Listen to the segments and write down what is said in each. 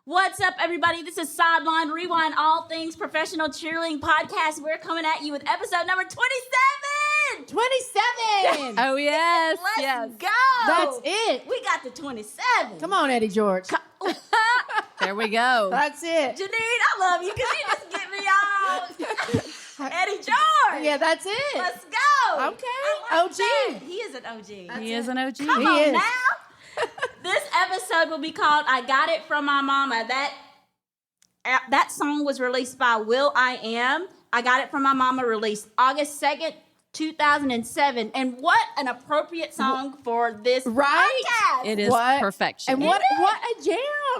What's up, everybody? This is Sideline Rewind, all things professional cheerleading podcast. We're coming at you with episode number 27. 27. Oh, yes. Let's go. That's it. We got the 27. Come on, Eddie George. There we go. That's it. Janine, I love you because you just get me off. Eddie George. Yeah, that's it. Let's go. Okay. I like OG. that. He is an OG. He is an OG. Come He on is. now. This episode will be called I Got It From My Mama. That song was released by Will I Am. I Got It From My Mama, released August 2nd, 2007. And what an appropriate song for this Right? podcast. It is What? perfection. And what a jam.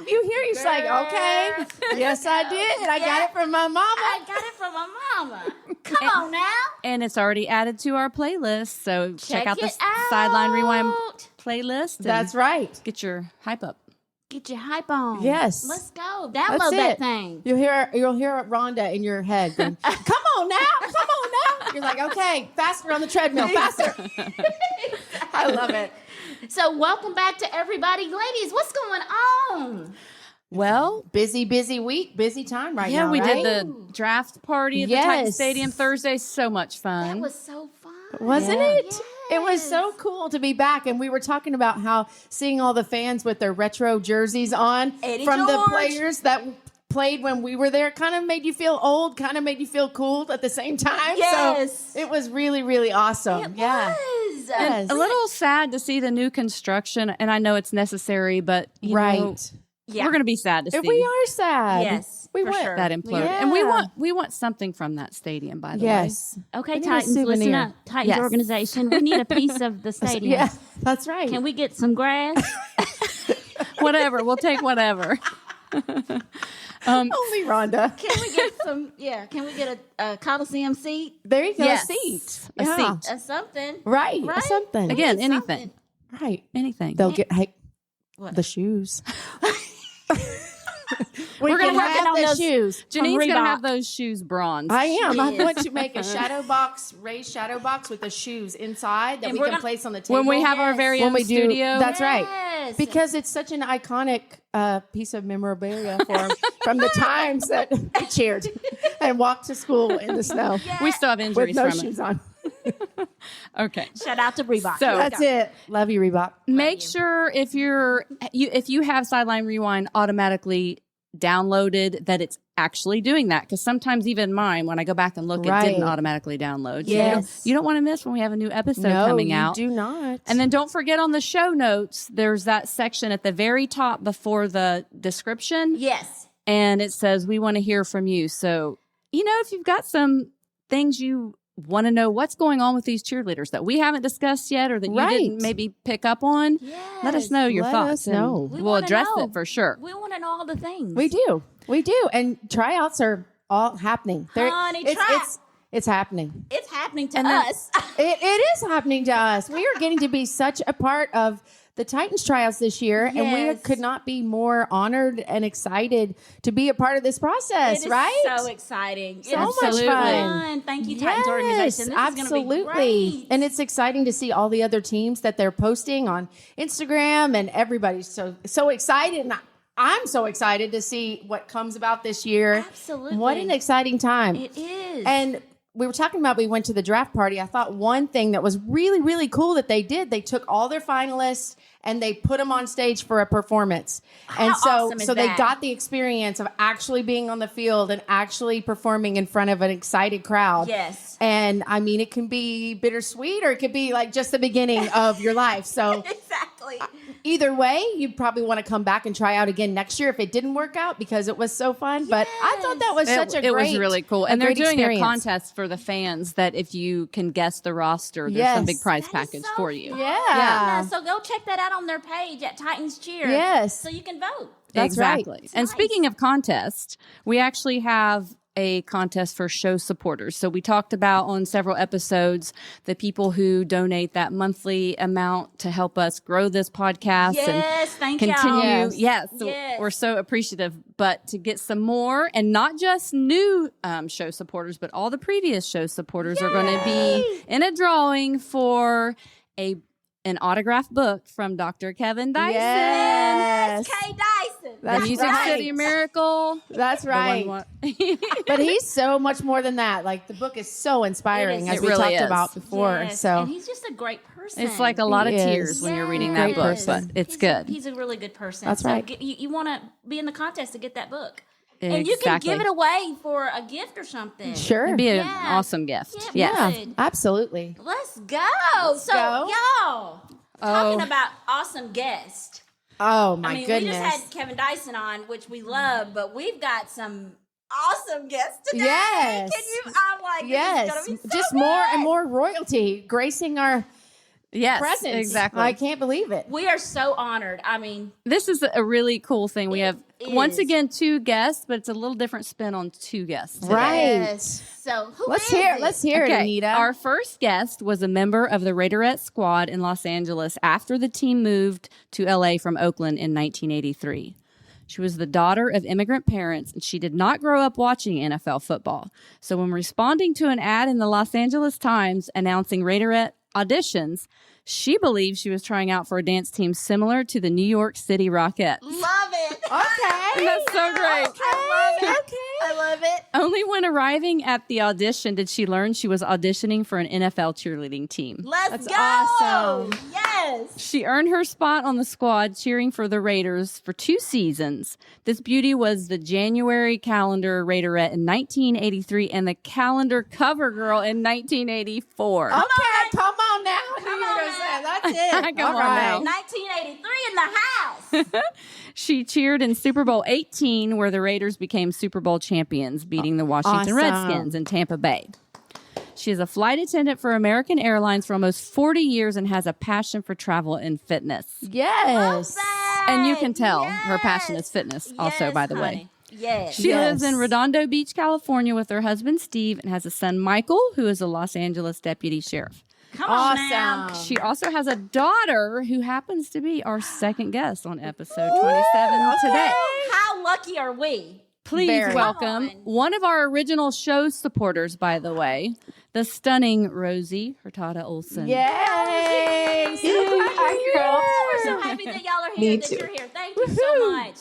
You hear, you're like, okay. Yes, I did. I got it from my mama. I got it from my mama. Come on now. And it's already added to our playlist. So check out the it out. Sideline Rewind playlist. And That's right. get your hype up. Get your hype on. Yes. Let's go. That's Download that it. thing. You'll hear Rhonda in your head going, come on now. Come on now. You're like, okay, faster on the treadmill, faster. I love it. So welcome back to everybody. Ladies, what's going on? Well, Busy week, busy time right yeah, now, we right? did the draft party at the Titan Yes. Stadium Thursday. So much fun. That was so fun. Wasn't Yeah. it? It was so cool to be back. And we were talking about how seeing all the fans with their retro jerseys on Eddie from the George. players that played when we were there kind of made you feel old, kind of made you feel cool at the same time. Yes. So it was really, really awesome. It yeah. was. Yes. A little sad to see the new construction, and I know it's necessary, but you know, Yeah. we're going to be sad to see We are sad. Yes, We for went. sure. that implode. Yeah. And we want something from that stadium, by the way. Yes. Okay, We need a Titans, listen souvenir. up. Titans Yes. organization, we need a piece of the stadium. Yeah, that's right. Can we get some grass? Whatever. We'll take whatever. Only Rhonda. Can we get some? Yeah. Can we get a Coliseum seat? There you go. Yes. A seat. A Yeah. seat. Something. Right. Right? Something. Again, Need anything. something. Right. Anything. They'll get What? the shoes. We're gonna can work have on the those- shoes. Janine's going to Reebok. have those shoes bronze. I am. I She is. want to make a shadow box, raised shadow box with the shoes inside that And we we're can gonna- place on the table. when we have our Yes. very When own we do- studio. that's right. Yes. Because it's such an iconic piece of memorabilia from the times that we cheered and walked to school in the snow we still have with injuries no from shoes on. it. Okay. Shout out to Reebok. So- That's it. Love you, Reebok. Make sure if you have Sideline Rewind automatically downloaded that it's actually doing that, because sometimes even mine, when I go back and look, Right. it didn't automatically download. So Yes. you don't want to miss when we have a new episode No, coming you out. do not. And then don't forget on the show notes, there's that section at the very top before the description. Yes. And it says, we want to hear from you. So, if you've got some things you want to know what's going on with these cheerleaders that we haven't discussed yet or that you Right. didn't maybe pick up on, let us know your Let thoughts. us and know. We We'll wanna address know. it for sure. We want to know all the things. We do. And tryouts are all happening. Honey, it's happening. It's happening to And then- us. It is happening to us. We are getting to be such a part of the Titans tryouts this year, and we Yes. could not be more honored and excited to be a part of this process, It is right? so exciting. So It's much fun. Thank you, Titans organization. This is absolutely. going to be great. And it's exciting to see all the other teams that they're posting on Instagram, and everybody's so excited. And I'm so excited to see what comes about this year. Absolutely. What an exciting time. It is. And we were talking about, we went to the draft party. I thought one thing that was really, really cool that they did, they took all their finalists and they put them on stage for a performance. And How awesome is so they that? got the experience of actually being on the field and actually performing in front of an excited crowd. Yes. And I mean, it can be bittersweet or it could be like just the beginning of your life. So Exactly. either way, you'd probably want to come back and try out again next year if it didn't work out because it was so fun. But I thought that was such a great, it was really cool. And they're great doing experience. a contest for the fans that if you can guess the roster, there's some Yes. big prize That is package so for you. fun. Yeah. So go check that out on their page at Titans Cheer. Yes. So you can vote. That's right. Exactly. And Nice. speaking of contests, we actually have a contest for show supporters. So we talked about on several episodes the people who donate that monthly amount to help us grow this podcast Yes, and thank continue. y'all. Yes, so Yes. we're so appreciative. But to get some more, and not just new show supporters, but all the previous show supporters are going to be in a drawing for an autographed book from Dr. Kevin Dyson. Yes. Kay Dyson. the Music City Miracle. That's right. But he's so much more than that. Like the book is so inspiring, as we talked about before. Yes. So and he's just a great person. It's like a lot of tears when you're reading that book, but it's good. He's a really good person. That's right. You want to be in the contest to get that book. And you can give it away for a gift or something. Sure. It'd be an awesome gift. Yeah, absolutely. Let's go. Y'all, talking about awesome guests. Oh, my goodness. We just had Kevin Dyson on, which we love, but we've got some awesome guests today. Yes. I'm like, yes. This is gonna be so just good. more and more royalty gracing our presence. Exactly. I can't believe it. We are so honored. This is a really cool thing. We have, once again, 2 guests, but it's a little different spin on 2 guests today. Right. Yes. So Let's hear it, Anita. Our first guest was a member of the Raiderette squad in Los Angeles after the team moved to LA from Oakland in 1983. She was the daughter of immigrant parents, and she did not grow up watching NFL football. So when responding to an ad in the Los Angeles Times announcing Raiderette auditions, she believed she was trying out for a dance team similar to the New York City Rockettes. Love it. Okay. That's so great. I love it. I love it. Only when arriving at the audition did she learn she was auditioning for an NFL cheerleading team. Let's go. Awesome. Yes. She earned her spot on the squad cheering for the Raiders for 2 seasons. This beauty was the January calendar Raiderette in 1983 and the calendar cover girl in 1984. Okay, come on now. That's it. Come on now. 1983 in the house. She cheered in Super Bowl 18, where the Raiders became Super Bowl champions, beating the Washington Redskins in Tampa Bay. She is a flight attendant for American Airlines for almost 40 years and has a passion for travel and fitness. Yes. And you can tell her passion is fitness also, by the way. Yes. She lives in Redondo Beach, California with her husband, Steve, and has a son, Michael, who is a Los Angeles deputy sheriff. Come on now. She also has a daughter who happens to be our second guest on episode 27 today. How lucky are we? Please welcome one of our original show supporters, by the way, the stunning Rosie Hurtada Olson. Yay! We're so happy that y'all are here, that you're here. Thank you so much.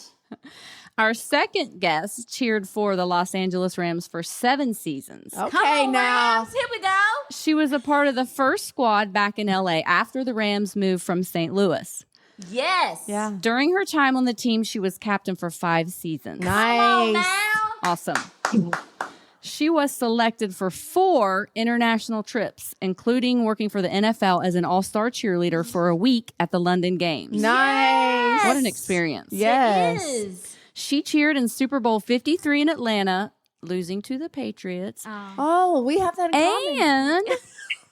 Our second guest cheered for the Los Angeles Rams for 7 seasons. Okay, Come on, now. Rams. Here we go. She was a part of the first squad back in LA after the Rams moved from St. Louis. Yes. Yeah. During her time on the team, she was captain for 5 seasons. Nice. Awesome. She was selected for 4 international trips, including working for the NFL as an all-star cheerleader for a week at the London Games. Nice. What an experience. Yes. It is. She cheered in Super Bowl 53 in Atlanta, losing to the Patriots. Oh, we have that in common. And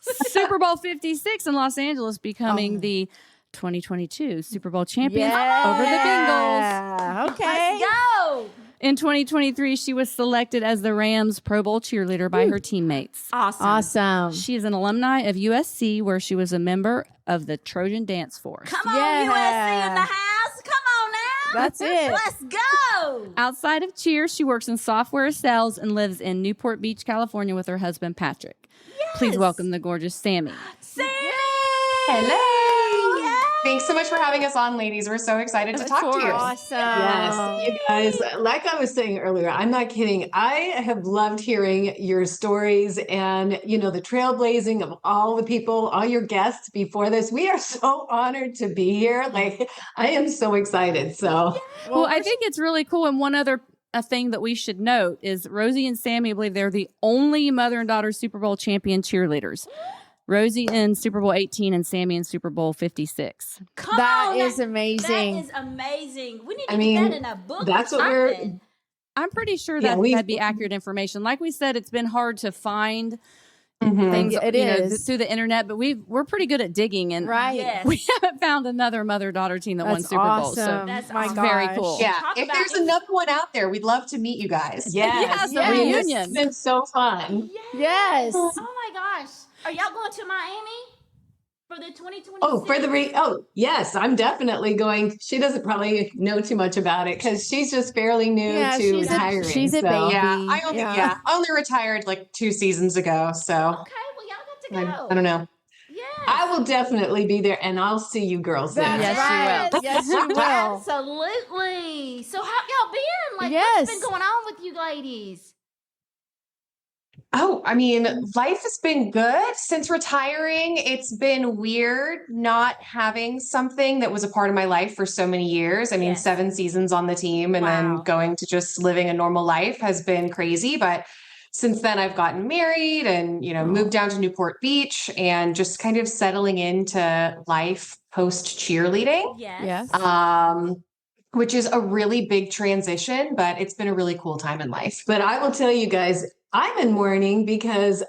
Super Bowl 56 in Los Angeles, becoming the 2022 Super Bowl champions over the Bengals. Okay. Let's go. In 2023, she was selected as the Rams Pro Bowl cheerleader by her teammates. Awesome. She is an alumni of USC, where she was a member of the Trojan Dance Force. Come on, USC in the house. Come on now. That's it. Let's go. Outside of cheer, she works in software sales and lives in Newport Beach, California with her husband, Patrick. Yes. Please welcome the gorgeous Sammy. Sammy. Hello. Yay. Thanks so much for having us on, ladies. We're so excited to talk to you. Awesome. Yes, you guys, like I was saying earlier, I'm not kidding. I have loved hearing your stories and, you know, the trailblazing of all the people, all your guests before this. We are so honored to be here. Like, I am so excited. So, Well, I think it's really cool. And one other thing that we should note is Rosie and Sammy, I believe they're the only mother and daughter Super Bowl champion cheerleaders. Rosie in Super Bowl 18 and Sammy in Super Bowl 56. That is amazing. That is amazing. We need to get that in a book. That's what I'm pretty sure that that'd be accurate information. Like we said, it's been hard to find things through the internet, but we're pretty good at digging, and we haven't found another mother-daughter team that won Super Bowl. So that's very cool. Yeah, if there's another one out there, we'd love to meet you guys. Yes, a reunion. It's been so fun. Yes. Oh my gosh. Are y'all going to Miami for the 2026? Oh, yes, I'm definitely going. She doesn't probably know too much about it because she's just fairly new to hiring. She's a baby. Yeah, I only retired like 2 seasons ago. So Okay, well, y'all got to go. I don't know. Yeah. I will definitely be there, and I'll see you girls there. That's Yes, you right. Yes, you will. Absolutely. So how y'all been? Like, Yes. what's been going on with you ladies? Oh, I mean, life has been good since retiring. It's been weird not having something that was a part of my life for so many years. I mean, Yes. 7 seasons on the team and then Wow. going to just living a normal life has been crazy. But since then, I've gotten married and, moved down to Newport Beach and just kind of settling into life post cheerleading. Yes. Yes. Which is a really big transition, but it's been a really cool time in life. But I will tell you guys, I'm in mourning because,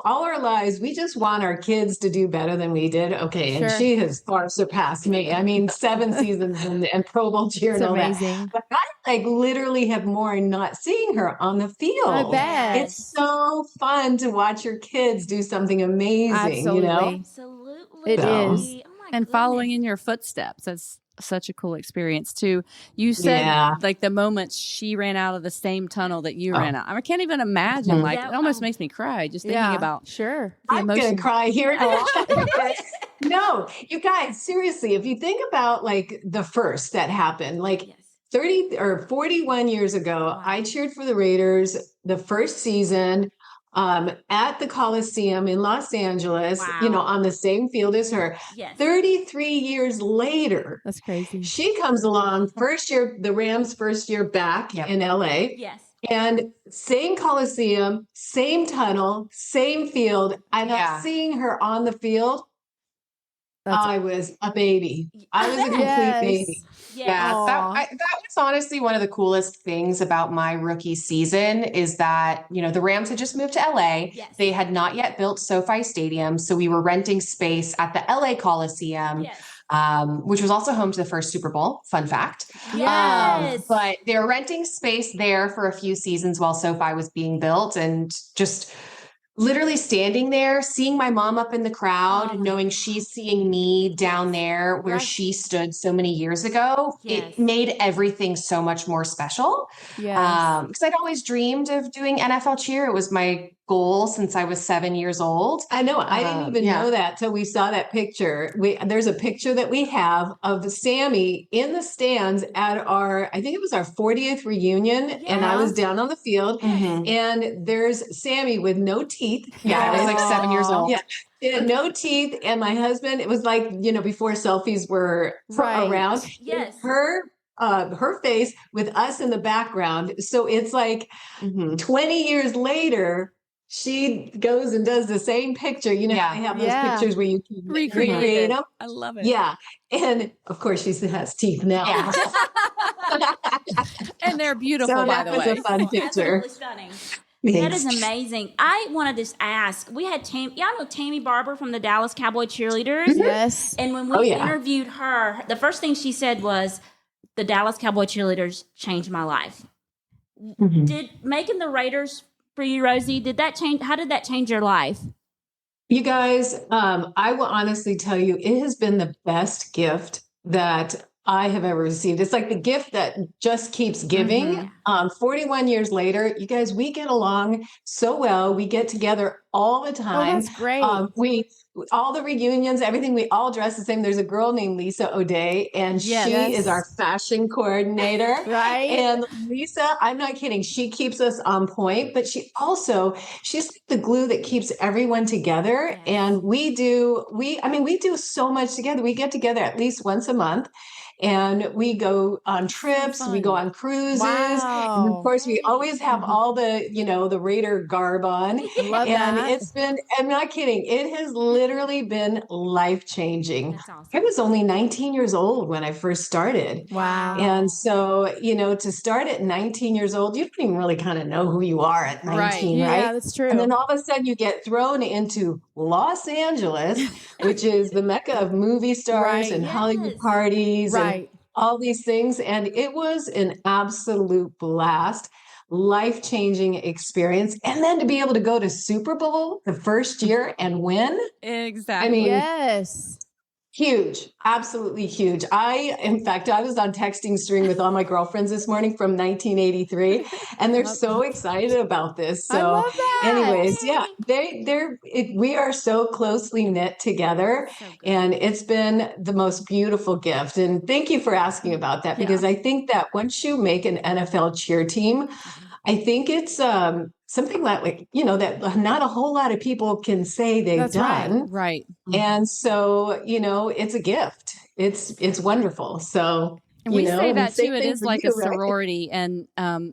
all our lives, we just want our kids to do better than we did. Okay. Sure. And she has far surpassed me. I mean, 7 seasons and Pro Bowl cheer It's and all amazing. that. But I literally have mourned not seeing her on the field. I bet. It's so fun to watch your kids do something amazing, Absolutely. Absolutely. It is. Oh my And goodness. following in your footsteps. That's such a cool experience too. You said Yeah. like the moment she ran out of the same tunnel that you Oh. ran out. I can't even imagine. Mhm. Like Yeah, it almost makes me cry just thinking Yeah. about Sure. the I'm emotion. going to cry here. No, you guys, seriously, if you think about the first that happened, Yes. 30 or 41 years ago, Wow. I cheered for the Raiders the first season at the Coliseum in Los Angeles, Wow. on the same field as her. Yes. 33 years later, That's crazy. she comes along, first year, the Rams' first year back Yep. in LA. Yes. And same Coliseum, same tunnel, same field. I'm Yeah. not seeing her on the field. That's I was a baby. I was a complete yes. baby. Yes. Yeah, Aw. that was honestly one of the coolest things about my rookie season is that, the Rams had just moved to LA. Yes. They had not yet built SoFi Stadium. So we were renting space at the LA Coliseum, Yes. which was also home to the first Super Bowl. Fun fact. Yes. But they were renting space there for a few seasons while SoFi was being built and just literally standing there, seeing my mom up in the crowd, Oh my knowing she's seeing me down there where Yes. she stood so many years ago, Yes. it made everything so much more special. Yes. Because I'd always dreamed of doing NFL cheer. It was my goal since I was 7 years old. I know. I didn't even yeah. know that till we saw that picture. There's a picture that we have of Sammy in the stands at I think it was our 40th reunion, and I was down on the field, Mhm. and there's Sammy with no teeth. Yeah, I was like 7 years old. Yeah. She had no teeth, and my husband, it was before selfies were Right. around. Yes. Her face with us in the background. So it's like Mhm. 20 years later, she goes and does the same picture. You know, Yeah. how they have those Yeah. pictures where you can Recreate recreate it. them. I love it. Yeah. And of course, she has teeth now. Yeah. And they're beautiful, So by that the was way. a fun picture. Absolutely stunning. That is Thanks. amazing. I want to just ask. We had y'all know Tammy Barber from the Dallas Cowboy Cheerleaders, Yes. and when we Oh, yeah. interviewed her, the first thing she said was, "The Dallas Cowboy Cheerleaders changed my life." Mhm. Did making the Raiders for you, Rosie? Did that change? How did that change your life? You guys, I will honestly tell you, it has been the best gift that I have ever received. It's like the gift that just keeps giving. 41 years later, you guys, we get along so well. We get together all the Oh, time. that's great. We all the reunions, everything, we all dress the same. There's a girl named Lisa O'Day, and Yes. she Yes. is our fashion coordinator. Right. And Lisa, I'm not kidding, she keeps us on point, but she's the glue that keeps everyone together. Yes. And we do so much together. We get together at least once a month. And we go on trips, we go on cruises. And Wow. of course, we always have all the Raider garb on. Love And that. I'm not kidding, it has literally been life changing. That's awesome. I was only 19 years old when I first started. Wow. And so, to start at 19 years old, you don't even really kind of know who you are at 19, Yeah, right? that's true. And then all of a sudden you get thrown into Los Angeles, which is the mecca of movie stars Right. and Hollywood Yes. parties and Right. all these things. And it was an absolute blast, life-changing experience. And then to be able to go to Super Bowl the first year and win. Exactly. I mean, Yes. Huge, absolutely huge. In fact, I was on texting string with all my girlfriends this morning from 1983, and they're so excited about this. I So, love that. anyways, yeah, we are so closely knit together, and it's been the most beautiful gift. And thank you for asking about that, because I think that once you make an NFL cheer team, I think it's something like, that not a whole lot of people can say they've That's right. done. Right. And so, it's a gift. It's wonderful. So, And we say that same too. It thing is for like you, a right? sorority, and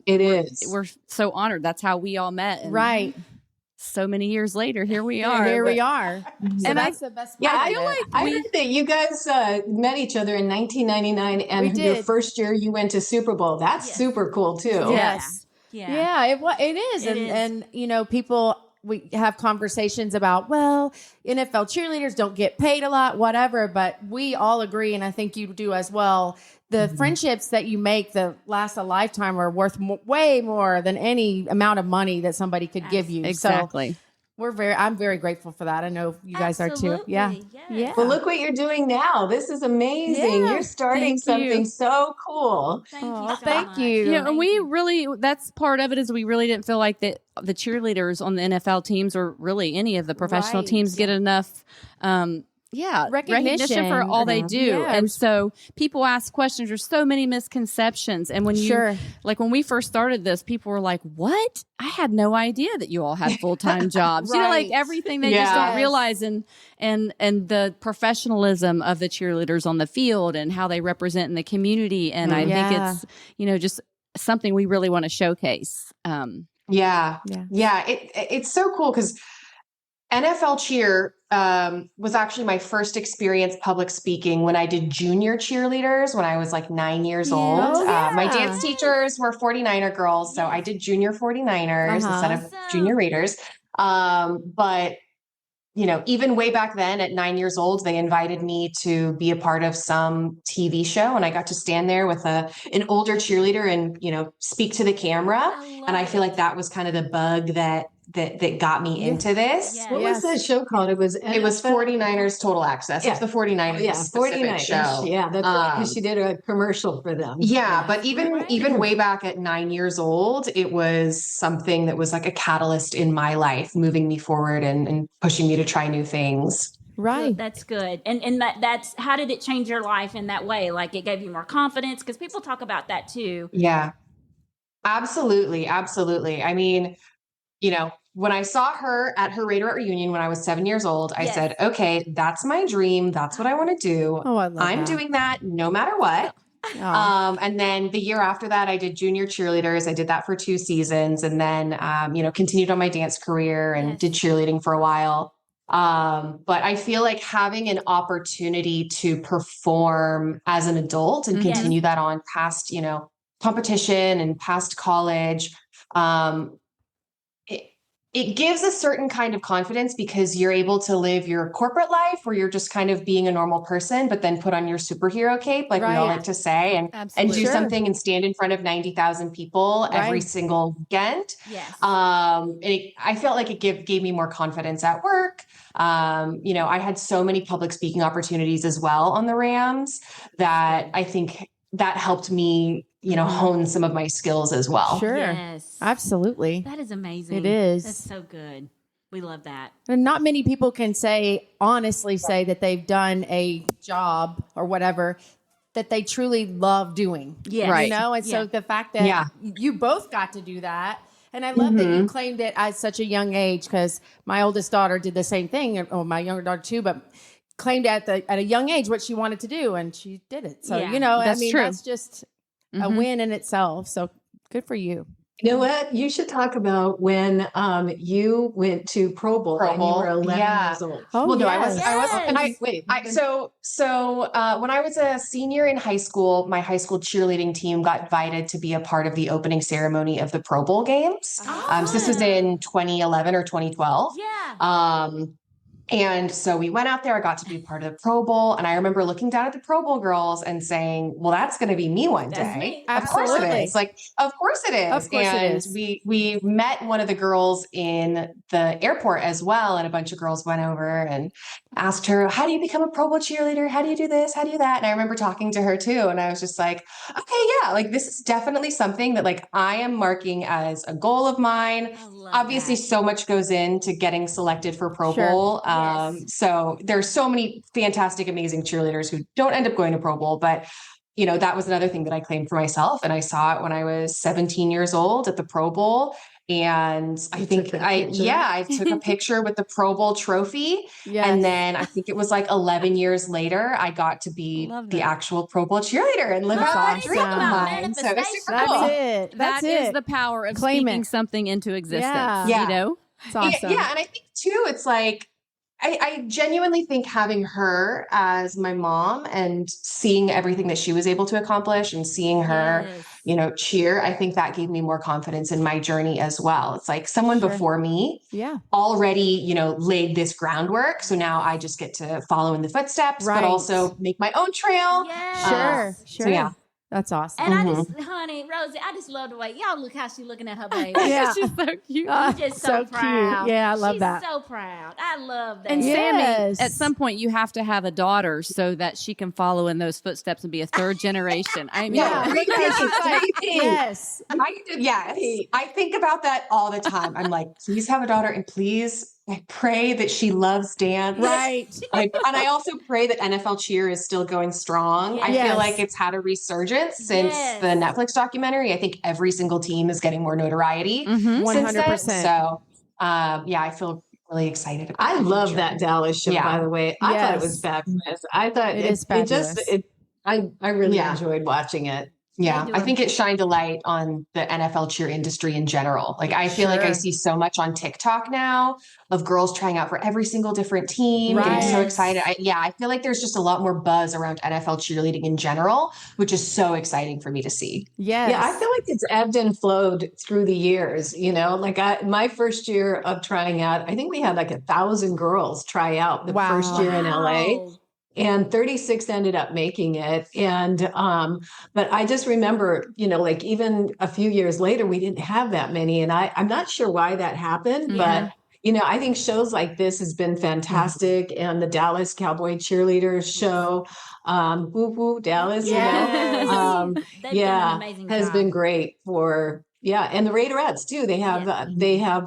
It is. we're so honored. That's how we all met. And Right. so many years later, here we are. Here we are. So And that's the best Yeah, part I of feel it. I heard that you guys met each other in 1999, and We your did. first year you went to Super Bowl. That's super cool too. Yes. Yeah. Yeah, it is. It is. And people, we have conversations about, well, NFL cheerleaders don't get paid a lot, whatever, but we all agree, and I think you do as well, the friendships that you make that last a lifetime are worth way more than any amount of money that somebody could give you. Exactly. So I'm very grateful for that. I know you guys are too. Yeah. Absolutely, yes. Yeah. Well, look what you're doing now. This is amazing. Yeah, You're starting thank you. something so cool. Thank you Oh, so thank much. you. Yeah, and Thank we you. really, that's part of it, is we really didn't feel like that the cheerleaders on the NFL teams, or really any of the professional Right. teams, get enough recognition for all they do. Yeah. And so people ask questions. There's so many misconceptions. And when Sure. when we first started this, people were like, what? I had no idea that you all had full-time jobs. Right. Everything they just Yes. don't realize, and the professionalism of the cheerleaders on the field and how they represent in the community. And I Yeah. think it's, just something we really want to showcase. Yeah. It's so cool because NFL cheer was actually my first experience public speaking when I did junior cheerleaders when I was like 9 years old. Oh, yeah. My dance teachers were 49er girls, so I did junior 49ers instead of junior Raiders. But even way back then at 9 years old, they invited me to be a part of some TV show, and I got to stand there with an older cheerleader and, speak to the camera. And I feel like that was kind of the bug that got me into this. Yeah. What Yes. was that show called? It was 49ers Total Access. Yeah. It's the 49ers Yeah, specific 49ers. show. Yeah, that's right, because she did a commercial for them. Yeah, but even way back at 9 years old, it was something that was like a catalyst in my life, moving me forward and pushing me to try new things. Right. That's good. And that's how did it change your life in that way? Like it gave you more confidence, because people talk about that too. Yeah, absolutely. Absolutely. I mean, when I saw her at her Raiderette reunion when I was 7 years old, I said, okay, that's my dream. That's what I want to do. Oh, I love I'm that. doing that no matter what. Oh. And then the year after that, I did junior cheerleaders. I did that for 2 seasons, and then, continued on my dance career and did cheerleading for a while. But I feel like having an opportunity to perform as an adult and continue that on past, competition and past college, it gives a certain kind of confidence because you're able to live your corporate life where you're just kind of being a normal person, but then put on your superhero cape, like we all like to say, and do something and stand in front of 90,000 people every single weekend. Yes. I felt like it gave me more confidence at work. I had so many public speaking opportunities as well on the Rams that I think that helped me, hone some of my skills as well. Sure. Yes. Absolutely. That is amazing. It is. That's so good. We love that. And not many people can honestly say that they've done a job or whatever that they truly love doing. Yeah. Right. And so the fact that you both got to do that. And I love that you claimed it at such a young age, because my oldest daughter did the same thing, or my younger daughter too, but claimed at a young age what she wanted to do, and she did it. So, That's true. that's just a win in itself. So good for you. You know what? You should talk about when you went to Pro Bowl and you were 11 years old. Oh, Well, no, yes. I was, and Wait. when I was a senior in high school, my high school cheerleading team got invited to be a part of the opening ceremony of the Pro Bowl games. So this was in 2011 or 2012. Yeah. And so we went out there. I got to be part of the Pro Bowl. And I remember looking down at the Pro Bowl girls and saying, well, that's going to be me one That's day. me. Of course it Absolutely. is. Like, of course it is. Of course it and is. we met one of the girls in the airport as well. And a bunch of girls went over and asked her, how do you become a Pro Bowl cheerleader? How do you do this? How do you do that? And I remember talking to her too. And I was just like, okay, yeah, like this is definitely something that like I am marking as a goal of mine. I love Obviously, that. so much goes into getting selected for Pro Sure. Bowl. Yes. So there's so many fantastic, amazing cheerleaders who don't end up going to Pro Bowl, but you know, that was another thing that I claimed for myself. And I saw it when I was 17 years old at the Pro Bowl. And I think I took a picture with the Pro Bowl trophy. Yes. And then I think it was like 11 years later, I got to be Love the that. actual Pro Bowl cheerleader and live That's out that awesome. dream of Talk about mine. So it's super That's cool. it. That's That it. is the power of Claim speaking it. something into existence. Yeah. You know? It's awesome. Yeah, and I think too, it's like I genuinely think having her as my mom and seeing everything that she was able to accomplish and seeing her, Yes. you know, cheer, I think that gave me more confidence in my journey as well. It's like someone Sure. before me Yeah. already, you know, laid this groundwork. So now I just get to follow in the footsteps, Right. but also make my own trail. Yes. Sure. So Sure. yeah. That's awesome. And I just, honey, Rosie, I just love the way y'all look how she's looking at her baby. Yeah. She's so cute. Ah, She's just so, proud. cute. Yeah, I love She's that. so proud. I love that. And Yes. Sammy, at some point, you have to have a daughter so that she can follow in those footsteps and be a third generation. I mean, Yeah. Because it's like, Yes. I think about that all the time. I'm like, please have a daughter and please, I pray that she loves dance. Right. And I also pray that NFL cheer is still going strong. I Yes. feel like it's had a resurgence since Yes. the Netflix documentary. I think every single team is getting more notoriety Mhm. since then. 100%. So, yeah, I feel really excited. About I the love future. that Dallas show, Yeah. by the way. I thought it was Yes. fabulous. I thought It is fabulous. I really Yeah. enjoyed watching it. Yeah, They do I a- think it shined a light on the NFL cheer industry in general. Like, I feel like I Sure. see so much on TikTok now of girls trying out for every single different team, getting so Right. excited. I feel like there's just a lot more buzz around NFL cheerleading in general, which is so exciting for me to see. Yes. Yeah, I feel like it's ebbed and flowed through the years, you know, like my first year of trying out, I think we had like 1,000 girls try out the Wow. first year in LA. Wow. And 36 ended up making it. And, but I just remember, you know, like even a few years later, we didn't have that many. And I'm not sure why that happened, but, you know, I think shows like this has been fantastic. And the Dallas Cowboy Cheerleaders show, Woo Woo Dallas, Yes. you know, They've yeah, done an amazing has job. been great for, yeah. And the Raiderettes too. They have,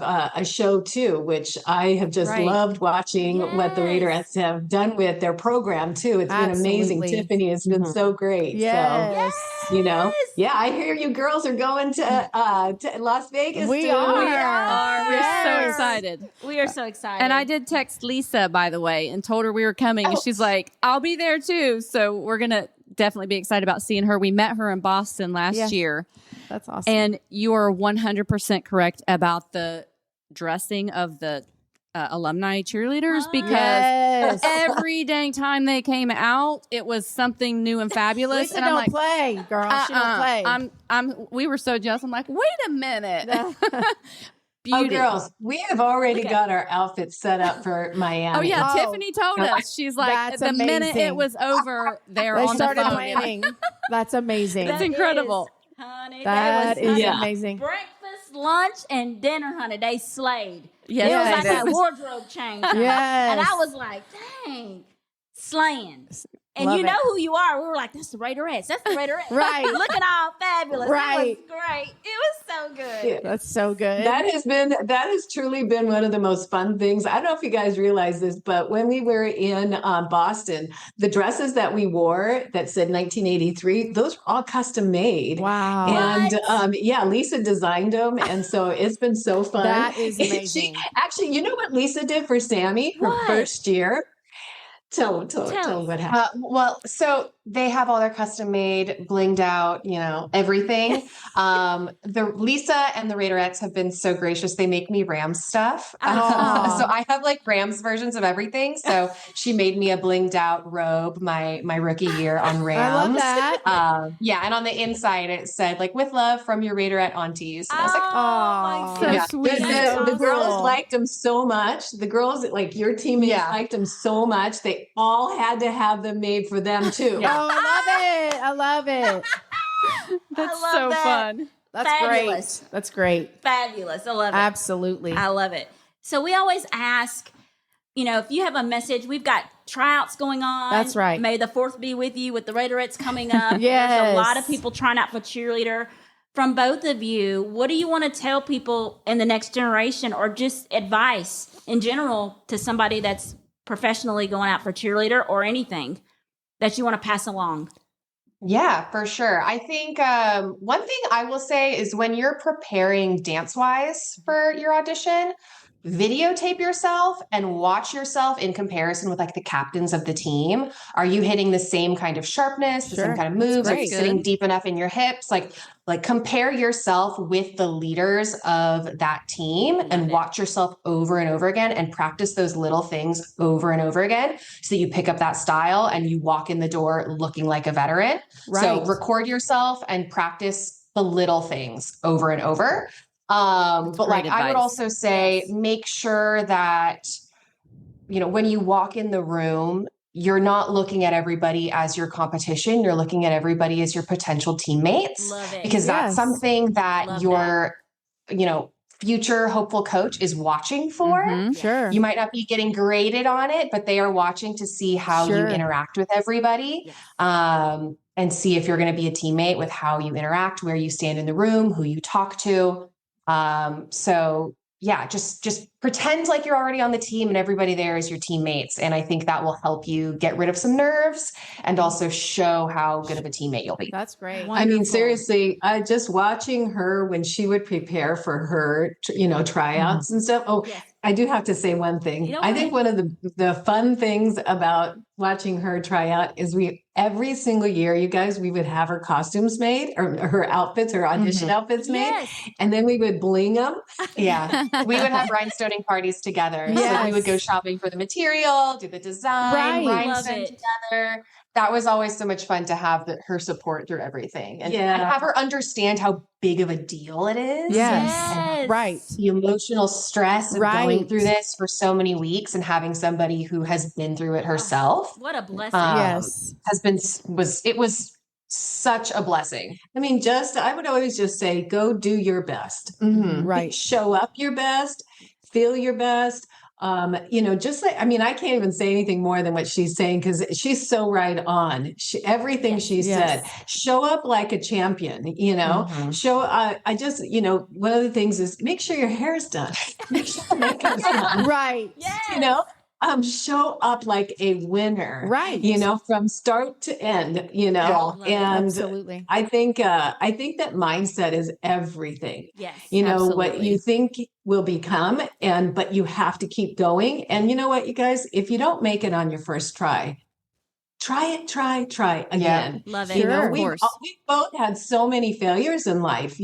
a show too, which I have just Right. loved watching what the Yes. Raiderettes have done with their program too. It's been amazing. Absolutely. Tiffany has been so great. Yes. So, you know, yeah, I hear you girls are going to Las Vegas. We too. are. We're so Yes. excited. We are so excited. And I did text Lisa, by the way, and told her we were coming. And she's like, I'll be there too. So we're going to definitely be excited about seeing her. We met her in Boston last Yeah. year. That's awesome. And you are 100% correct about the dressing of the alumni cheerleaders because yes. every dang time they came out, it was something new and fabulous. Lisa and I'm don't like, play, girl. She don't play. we were so jealous. I'm like, wait a minute. Oh, Beauty. girls, we have already got our outfits set up for Miami. Oh yeah, Oh, Tiffany told us. She's like, that's the minute amazing. it was over, they're They on the started phone. planning. That's amazing. That's That incredible. is, honey. That was is Yeah. amazing. breakfast, lunch, and dinner, honey. They slayed. Yes, it was they like did. that wardrobe change. honey. Yes. And I was like, dang, slaying. And Love you it. know who you are. We were like, that's the Raiderettes. That's the Raiderettes. Right. Looking all fabulous. Right. It was great. It was so good. Yeah. That's so good. That has truly been one of the most fun things. I don't know if you guys realize this, but when we were in Boston, the dresses that we wore that said 1983, those were all custom made. Wow. And yeah, Lisa designed them. And so it's been so fun. That is And amazing. actually, you know what Lisa did for Sammy her What? first year? Tell them what happened. Well, so they have all their custom made, blinged out, everything. The Lisa and the Raiderettes have been so gracious. They make me Rams stuff. So I have like Rams versions of everything. So she made me a blinged out robe my rookie year on Rams. I love that. Yeah, and on the inside it said like with love from your Raiderette aunties. And I was like, Oh, So Yeah. sweet. The girls awesome. liked him so much. The girls, like your teammates, Yeah. liked him so much. They all had to have them made for them too. Oh, I love it. That's love so that. fun. That's Fabulous. great. That's great. Fabulous. I love it. Absolutely. I love it. So we always ask, if you have a message, we've got tryouts going on. That's right. May the 4th be with you with the Raiderettes coming up. There's a Yes. lot of people trying out for cheerleader. From both of you, what do you want to tell people in the next generation or just advice in general to somebody that's professionally going out for cheerleader or anything that you want to pass along? Yeah, for sure. I think one thing I will say is when you're preparing dance-wise for your audition, videotape yourself and watch yourself in comparison with like the captains of the team. Are you hitting the same kind of sharpness, the Sure. same kind of moves? Are you great. sitting Good. deep enough in your hips? Like compare yourself with the leaders of that team and watch yourself over and over again and practice those little things over and over again so that you pick up that style and you walk in the door looking like a veteran. So Right. record yourself and practice the little things over and over. But like great I would advice. also say, make sure that, when you walk in the room, you're not looking at everybody as your competition. You're looking at everybody as your potential teammates. Love it. Because that's Yes. something that Love your, future hopeful coach is watching for. Mhm. Sure. You might not be getting graded on it, but they are watching to see how Sure. you interact with everybody. Yes. And see if you're going to be a teammate with how you interact, where you stand in the room, who you talk to. So yeah, just pretend like you're already on the team and everybody there is your teammates. And I think that will help you get rid of some nerves and also show how good of a teammate you'll be. That's great. I mean, Wonderful. seriously, just watching her when she would prepare for her, tryouts and stuff. Oh, Yes. I do have to say one thing. You know I think one of the fun things about watching her try out is every single year, you guys, we would have her costumes made or her outfits, her audition outfits made, Yes. and then we would bling them. Yeah. We would have rhinestoning parties together. So we would go Yes. shopping for the material, do the design, Right. Love rhinestone it. together. That was always so much fun to have her support through everything and Yeah. have her understand how big of a deal it is. Yes. Yes. Right. The emotional stress of Right. going through this for so many weeks and having somebody who has been through it herself What a blessing. Yes. was such a blessing. I mean, I would always just say, go do your best. Right. Show up your best, feel your best. I can't even say anything more than what she's saying because she's so right on. Everything she said, show up like a champion, show, one of the things is make sure your hair's done, make sure your makeup's done, Right. Yes. show up like a winner, Right. from start to end, Love it. and Absolutely. I think that mindset is everything. Yes. What Absolutely. you think will become, but you have to keep going. And you know what, you guys, if you don't make it on your first try again. Yeah. Love it. Sure. We've both had so many failures in life,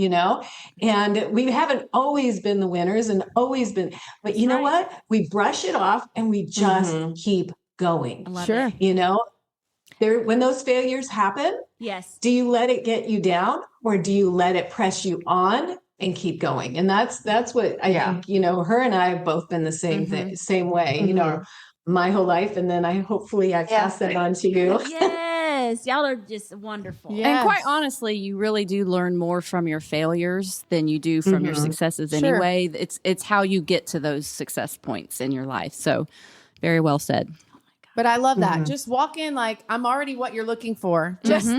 and we haven't always been the winners and always been, but you know what? We brush it off and we just keep going. I love Sure. it. When those failures happen, Yes. do you let it get you down or do you let it press you on and keep going? And that's what I think, her and I have both been the same thing, same way, my whole life. And then I pass that on to you. Yes. Y'all are just wonderful. Yeah. And quite honestly, you really do learn more from your failures than you do from your successes Sure. anyway. It's how you get to those success points in your life. So very well said. But I love that. Just walk in like I'm already what you're looking for. Just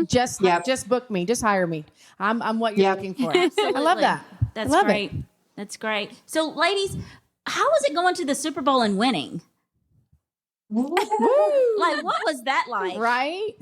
book me. Just hire me. I'm what you're looking for. I love that. That's I love great. it. That's great. So, ladies, how was it going to the Super Bowl and winning? Like, what was that like? Right?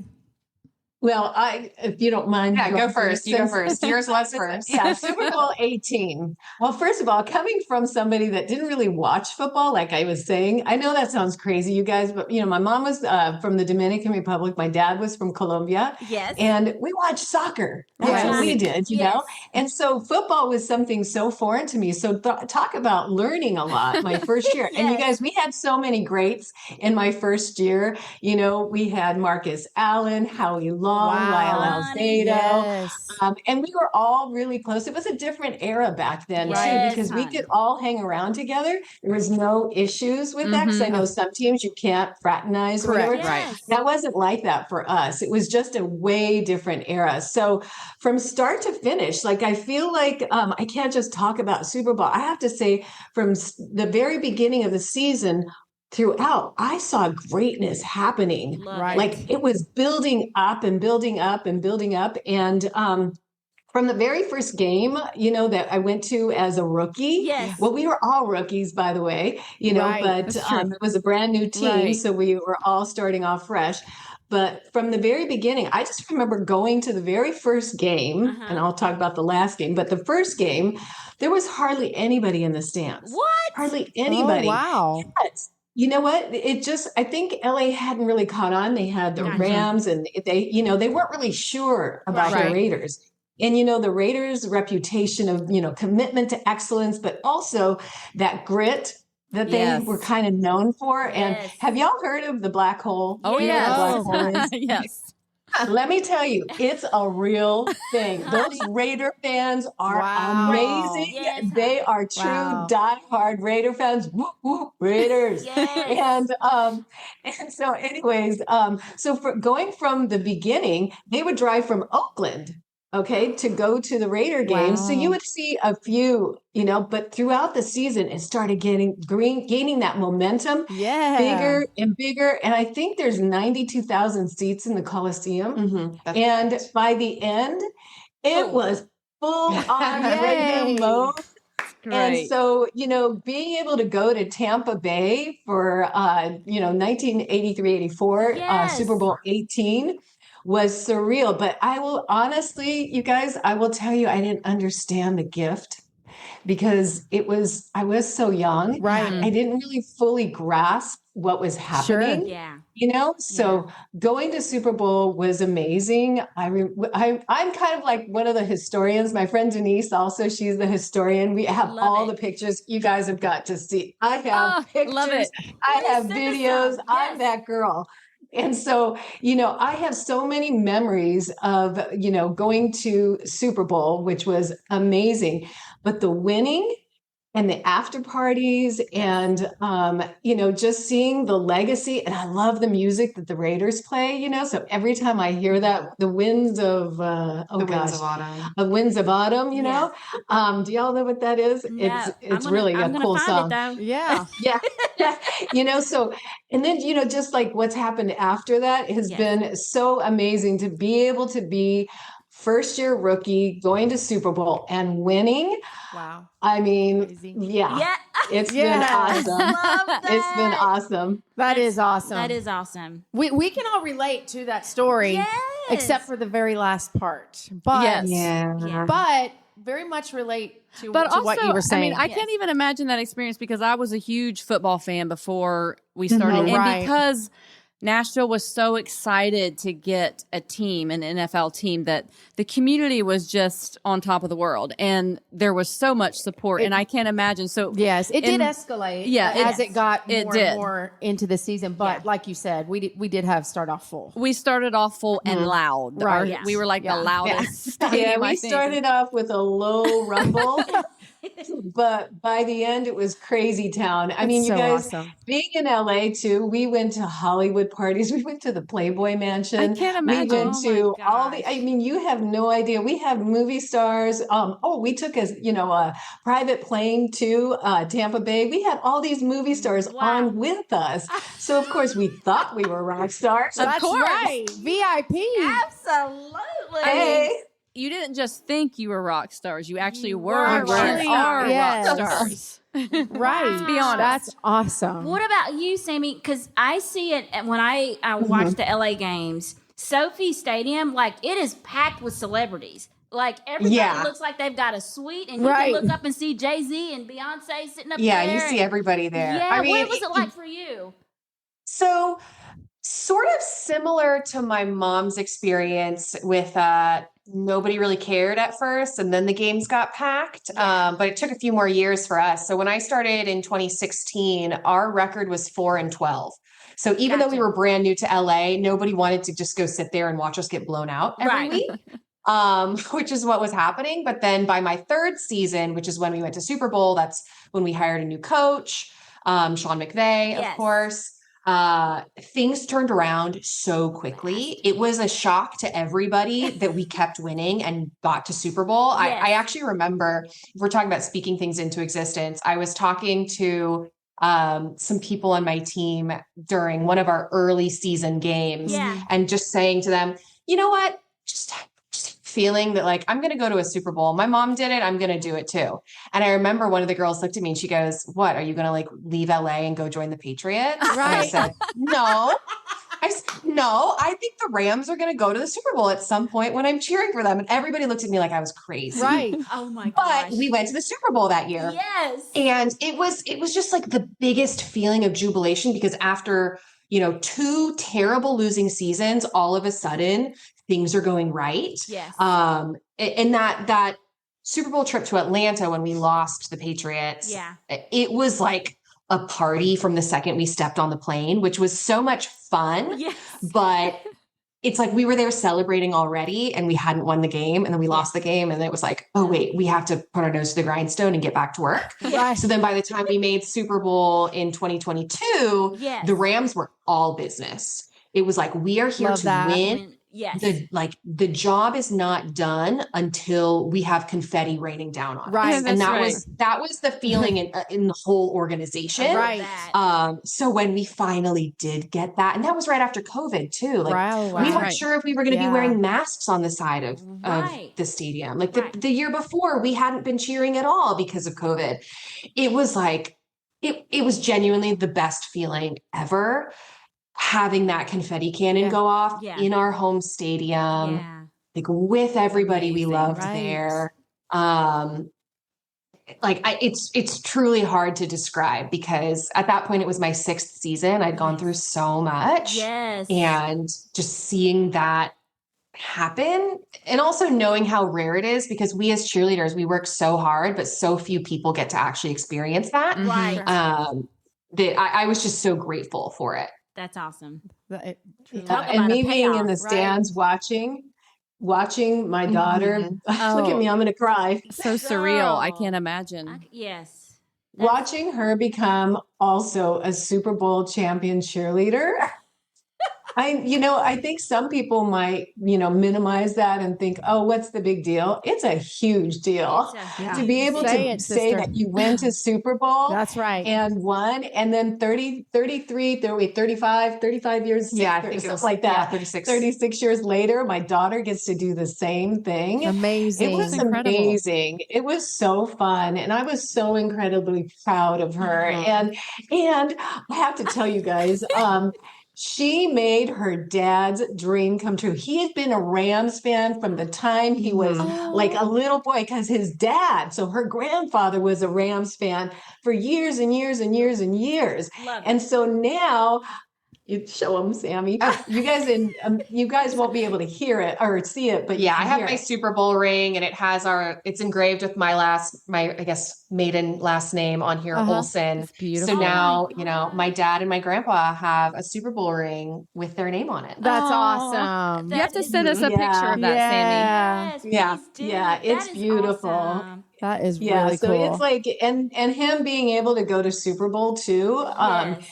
Well, if you don't mind. Yeah, go going first. You go first. Yours was first. Yeah, Super Bowl 18. Well, first of all, coming from somebody that didn't really watch football, like I was saying, I know that sounds crazy, you guys, but my mom was from the Dominican Republic. My dad was from Colombia. Yes. And we watched soccer. That's what we did, you know? And so football was something so foreign to me. So talk about learning a lot my first year. And you guys, we had so many greats in my first year. We had Marcus Allen, Howie Long, Lyle Alzado. And we were all really close. It was a different era back then, too, because we could all hang around together. There was no issues with that, because I know some teams you can't fraternize or whatever. That wasn't like that for us. It was just a way different era. So from start to finish, like I feel like I can't just talk about Super Bowl. I have to say from the very beginning of the season throughout, I saw greatness happening. Like it was building up and building up and building up. And from the very first game, that I went to as a rookie. Well, we were all rookies, by the way, but it was a brand new team. So we were all starting off fresh. But from the very beginning, I just remember going to the very first game, and I'll talk about the last game, but the first game, there was hardly anybody in the stands. What? Hardly anybody. Oh, wow. But you know what? I think LA hadn't really caught on. They had the Rams, and they weren't really sure about the Raiders. And, the Raiders' reputation of, commitment to excellence, but also that grit that they were kind of known for. And have y'all heard of the black hole? Oh, yeah. Black hole is? Yes. Let me tell you, it's a real thing. Those Raider fans are amazing. They are true diehard Raider fans. Woo, woo, Raiders. And so anyways, so for going from the beginning, they would drive from Oakland, to go to the Raider games. So you would see a few, but throughout the season, it started gaining that momentum bigger and bigger. And I think there's 92,000 seats in the Coliseum. And by the end, it was full on Raider mode. And so, being able to go to Tampa Bay for, 1983-84, Super Bowl 18, was surreal. But I will honestly, you guys, I will tell you, I didn't understand the gift because I was so young. I didn't really fully grasp what was happening. So going to Super Bowl was amazing. I'm kind of like one of the historians. My friend Denise also, she's the historian. We have all the pictures. You guys have got to see. I have pictures. Love it. I have videos. I'm that girl. And so, I have so many memories of, going to Super Bowl, which was amazing. But the winning and the after parties and, just seeing the legacy. And I love the music that the Raiders play, So every time I hear that, the winds of, Winds of Autumn. The winds of autumn, do y'all know what that is? No, It's really a cool song. Yeah. So, and then, just like what's happened after that has been so amazing to be able to be first year rookie going to Super Bowl and winning. Wow. I mean, it's been awesome. Love that. It's been awesome. That is awesome. That is awesome. We can all relate to that story, except for the very last part. But but very much relate to, But also, what you were saying. I can't even imagine that experience because I was a huge football fan before we started. And because Nashville was so excited to get a team, an NFL team, that the community was just on top of the world. And there was so much support. And I can't imagine. So yes, it did escalate as it got more and more into the season. But like you said, we did start off full. We started off full and loud. We were like the loudest stadium, we started off with a low rumble. But by the end, it was crazy town. I mean, you guys, being in LA too, we went to Hollywood parties. We went to the Playboy Mansion. I can't imagine. We went to all the, you have no idea. We have movie stars. We took a private plane to Tampa Bay. We had all these movie stars on with us. So of course we thought we were rock stars. That's right. VIP. Absolutely. Hey. You didn't just think you were rock stars. You actually were. rock stars. Right. Let's be honest. That's awesome. What about you, Sammy? Because I see it when I watch the LA games. Sophie Stadium, like it is packed with celebrities. Like everybody Yeah. looks like they've got a suite, and you Right. can look up and see Jay-Z and Beyonce sitting up there. Yeah, you see everybody there. Yeah, I mean, what was it like for you? So, sort of similar to my mom's experience with nobody really cared at first, and then the games got packed. But it took a few more years for us. So when I started in 2016, our record was 4-12. So even though we Gotcha. were brand new to LA, nobody wanted to just go sit there and watch us get blown out every Right. week. Which is what was happening. But then by my third season, which is when we went to Super Bowl, that's when we hired a new coach, Sean McVay, Yes. of course. Things turned around so quickly. It was a shock to everybody that we kept winning and got to Super Bowl. Yes. I actually remember, if we're talking about speaking things into existence, I was talking to some people on my team during one of our early season games Yeah. and just saying to them, you know what? Just feeling that like, I'm going to go to a Super Bowl. My mom did it. I'm going to do it too. And I remember one of the girls looked at me and she goes, what, are you going to like leave LA and go join the Patriots? And I Right. said, no. I said, no, I think the Rams are going to go to the Super Bowl at some point when I'm cheering for them. And everybody looked at me like I was crazy. Right. Oh my gosh. But we went to the Super Bowl that year. Yes. And it was just like the biggest feeling of jubilation because after, 2 terrible losing seasons, all of a sudden things are going right. Yes. And that Super Bowl trip to Atlanta when we lost the Patriots, Yeah. it was like a party from the second we stepped on the plane, which was so much fun. Yes. But it's like we were there celebrating already and we hadn't won the game and then we lost the game. And it was like, oh, wait, we have to put our nose to the grindstone and get back to work. Right. So then by the time we made Super Bowl in 2022, Yes. the Rams were all business. It was like, we are here Love to that. win. Yes. The job is not done until we have confetti raining down on Right. us. Yeah, And that's that was the feeling in the whole organization. Right. So when we finally did get that, and that was right after COVID too. Like Wow. we Wow. weren't Right. sure if we were going to Yeah. be wearing masks on the side of Right. the stadium. Like Right. the year before, we hadn't been cheering at all because of COVID. It was like it was genuinely the best feeling ever. Having that confetti cannon Yeah. go off Yeah. in our home stadium, Yeah. like with everybody we Amazing, loved right. there. It's truly hard to describe because at that point it was my 6th season. I'd gone through so much. Yes. And just seeing that happen and also knowing how rare it is because we as cheerleaders, we work so hard, but so few people get to actually experience that. Right. That I was just so grateful for it. That's awesome. Talk Yeah, about and a me being in payoff, the right? stands watching my daughter. Look at me, I'm going to cry. So surreal. I Girl. can't imagine. Yes. Watching her become also a Super Bowl champion cheerleader. I think some people might, minimize that and think, oh, what's the big deal? It's a huge deal. It's a- To be able Say to it, say sister. that you went to Super Bowl That's right. and won, and then 35 years, Yeah, I or think it something was like that. 36. 36 years later, my daughter gets to do the same thing. Amazing. It was Incredible. amazing. It was so fun. And I was so incredibly proud of her. Mhm. And I have to tell you guys, she made her dad's dream come true. He had been a Rams fan from the time he was like a little boy because his dad, so her grandfather was a Rams fan for years and years and years and years. Love it. And so now you show them, Sammy. You guys won't be able to hear it or see it, but you Yeah, I can have hear my it. Super Bowl ring and it's engraved with my I guess, maiden last name on here, Olsen. It's beautiful. So now, Oh my God. my dad and my grandpa have a Super Bowl ring with their name on it. That's Aw, awesome. that You have to is send us a Yeah. picture of that, Yeah. Yes, Yeah. please do. Yeah, That it's is beautiful. awesome. That is Yeah, really so cool. it's like, and him being able to go to Super Bowl too, Yes.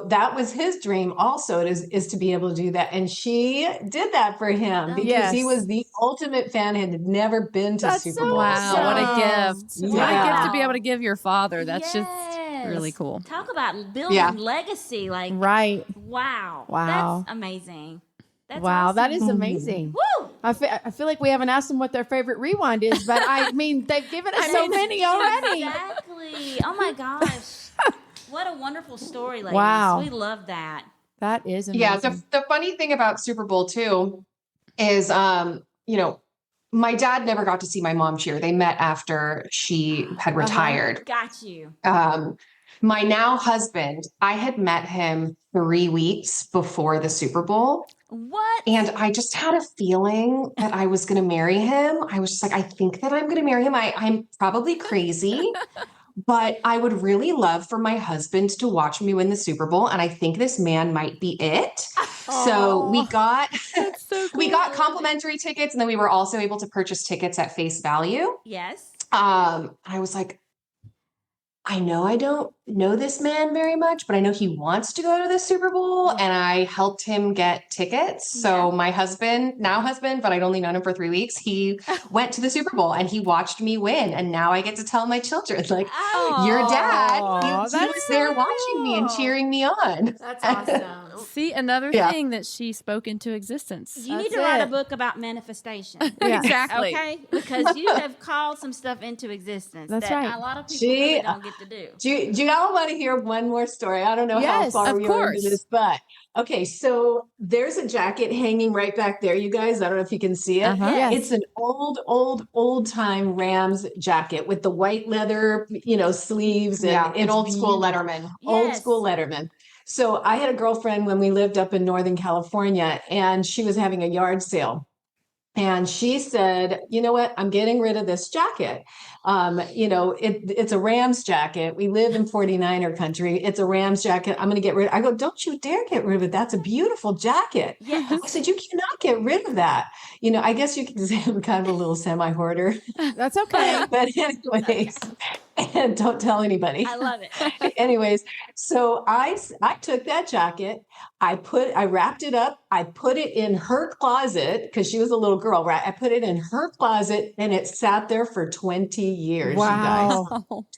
that was his dream also is to be able to do that. And she did that for him Oh, because he yes. was the ultimate fan, had never been to That's Super so Bowl. Wow, awesome. what a Awesome. gift. What a gift to be Wow. able to give your father. That's just Yes. really cool. Talk about building Yeah. legacy. Like, Right. wow. Wow. That's amazing. That's Wow. That awesome. is amazing. Woo! I feel like we haven't asked them what their favorite rewind is, but I mean, they've given us so many already. Exactly. Oh my gosh. What a wonderful story, ladies. Wow. We love that. That is amazing. Yeah. The funny thing about Super Bowl too is, you know, my dad never got to see my mom cheer. They met after she had retired. Got you. My now husband, I had met him 3 weeks before the Super Bowl. What? And I just had a feeling that I was going to marry him. I was just like, I think that I'm going to marry him. I'm probably crazy, but I would really love for my husband to watch me win the Super Bowl. And I think this man might be it. So we got we got complimentary tickets, and then we were also able to purchase tickets at face value. Yes. I was like, I know I don't know this man very much, but I know he wants to go to the Super Bowl, and I helped him get tickets. So my now husband, but I'd only known him for 3 weeks, he went to the Super Bowl and he watched me win. And now I get to tell my children, like, your dad, he was there watching me and cheering me on. That's awesome. See, another thing that she spoke into existence. You need to write a book about manifestation. Exactly. Okay? Because you have called some stuff into existence That's that right. a lot of people really don't get to do. Do y'all want to hear one more story? I don't know how far we are into this, but okay. So there's a jacket hanging right back there, you guys. I don't know if you can see it. Yes. It's an old time Rams jacket with the white leather, sleeves and an old school Letterman. Old school Letterman. So I had a girlfriend when we lived up in Northern California, and she was having a yard sale. And she said, you know what? I'm getting rid of this jacket. It's a Rams jacket. We live in 49er country. It's a Rams jacket. I'm going to get rid of it. I go, don't you dare get rid of it. That's a beautiful jacket. Yes. I said, you cannot get rid of that. I guess you could say I'm kind of a little semi-hoarder. That's okay. But anyways, and don't tell anybody. I love it. Anyways, so I took that jacket, I wrapped it up, I put it in her closet because she was a little girl, right? I put it in her closet, and it sat there for 20 years, you guys.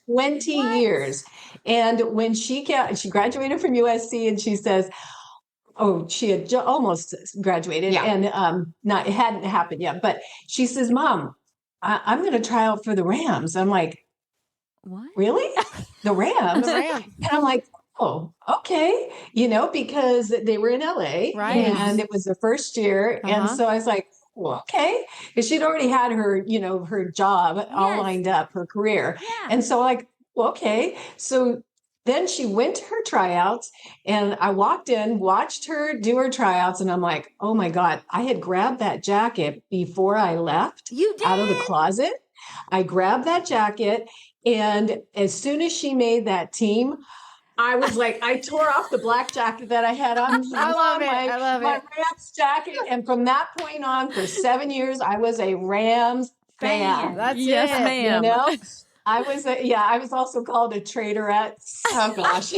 20 years. And when she graduated from USC, and she says, she had almost graduated, and it hadn't happened yet, but she says, Mom, I'm going to try out for the Rams. I'm like, what? Really? The Rams? And I'm like, oh, okay. Because they were in LA, right? And it was the first year. And so I was like, well, okay. Because she'd already had her, her job all lined up, her career. Yeah. And so like, well, okay. So then she went to her tryouts, and I walked in, watched her do her tryouts, and I'm like, oh my God, I had grabbed that jacket before I left out of the closet. I grabbed that jacket, and as soon as she made that team, I was like, I tore off the black jacket that I had on. I love it. My Rams jacket. And from that point on, for 7 years, I was a Rams fan. That's yes, it. ma'am. I was also called a Raiderette. Oh gosh.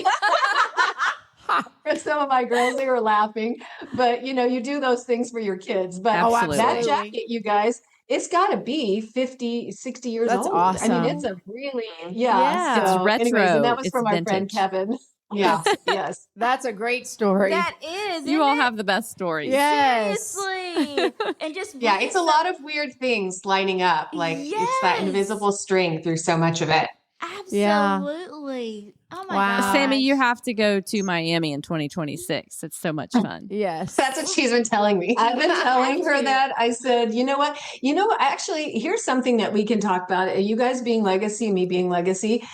For some of my girls, they were laughing, but you do those things for your kids. But Absolutely. that jacket, you guys, it's got to be 50, 60 years old. That's awesome. I mean, it's a really, Yeah. So, It's retro. anyways, and that was It's from our vintage. friend Kevin. Yeah. Yes. That's a great story. That is. You all have the best stories. Yes. Seriously. And just It's a lot of weird things lining up. Like it's that invisible string through so much of it. Absolutely. Oh my Wow. God. Sammy, you have to go to Miami in 2026. It's so much fun. Yes. That's what she's been telling me. I've been telling her that. I said, you know what? Actually, here's something that we can talk about. You guys being legacy, me being legacy.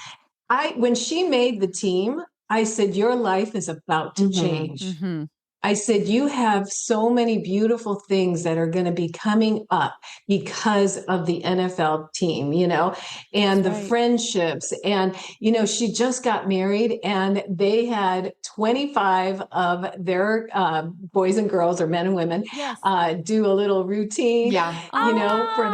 When she made the team, I said, your life is about to change. Mm-hmm. I said, you have so many beautiful things that are going to be coming up because of the NFL team, and the friendships. And, she just got married, and they had 25 of their boys and girls, or men and women, do a little routine, for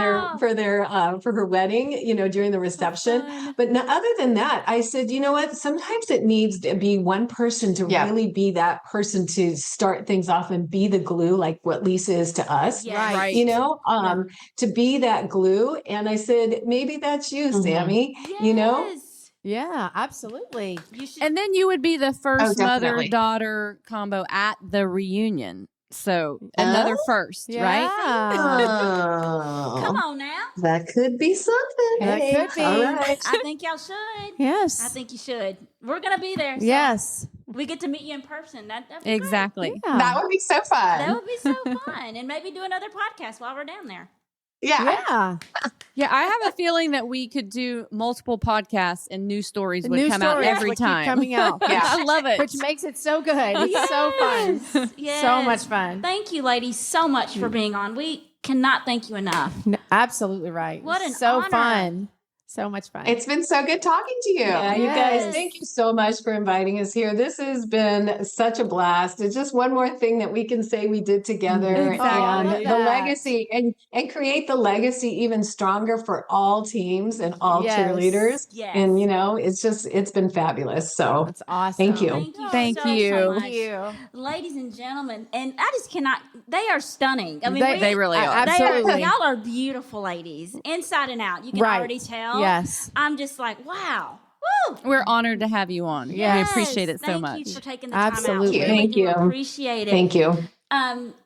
her wedding, during the reception. But other than that, I said, you know what? Sometimes it needs to be one person to really be that person to start things off and be the glue, like what Lisa is to us, Right. to be that glue. And I said, maybe that's you, Sammy, Yeah, absolutely. And then you would be the first definitely. mother-daughter combo at the reunion. So another first, right? Oh, Come on now. that could be something. That could be. All right. I think y'all should. Yes. I think you should. We're going to be there. So. Yes. We get to meet you in person. That'd be great. Exactly. Yeah. That would be so fun. That would be so fun. And maybe do another podcast while we're down there. Yeah. Yeah, I have a feeling that we could do multiple podcasts and new stories would New come out stories every would keep time. coming out. Yeah. I love it. Which makes it so good. It's so fun. Yes. So much fun. Thank you, ladies, so much for being on. We cannot thank you enough. Absolutely right. What an so honor. fun. So much fun. It's been so good talking to you. Yeah, you Yes. guys, thank you so much for inviting us here. This has been such a blast. It's just one more thing that we can say we did together Exactly. Oh, I and love the that. legacy and create the legacy even stronger for all teams and all Yes. cheerleaders. Yes. And it's been fabulous. So That's awesome. thank you. Thank you. Thank so, you. so much. Thank you. Ladies and gentlemen, and I just cannot, they are stunning. I mean, They really are. Absolutely. y'all are beautiful ladies, inside and out. You can Right. already tell. Yes. I'm just like, wow. Woo. We're honored to have you on. Yes. We appreciate it so Thank much. you for taking the time Absolutely. out. We really Thank do you. Appreciate it. Thank you.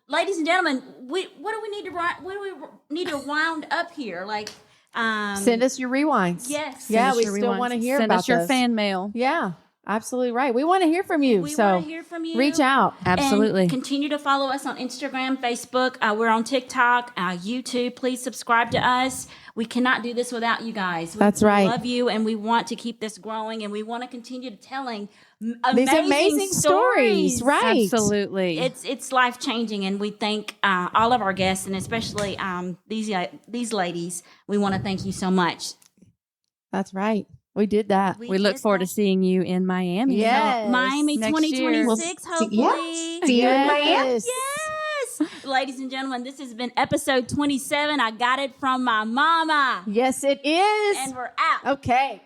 Ladies and gentlemen, what do we need to wound up here? Like, Send us your rewinds. yes. Yeah, Send us we your still rewinds. want to hear Send about us your this. fan mail. Yeah, absolutely right. We want to hear from you. We so want to hear from you. reach out. Absolutely. And continue to follow us on Instagram, Facebook. We're on TikTok, YouTube. Please subscribe to us. We cannot do this without you guys. That's right. We love you, and we want to keep this growing, and we want to continue to telling These amazing stories, right? Absolutely. It's life changing, and we thank all of our guests, and especially these ladies. We want to thank you so much. That's right. We did that. We look did forward that. to seeing you in Miami. Yes. Miami Next year. 2026, hopefully. See you in Miami. Yes. Yes. Ladies and gentlemen, this has been episode 27. I got it from my mama. Yes, it is. And we're out. Okay.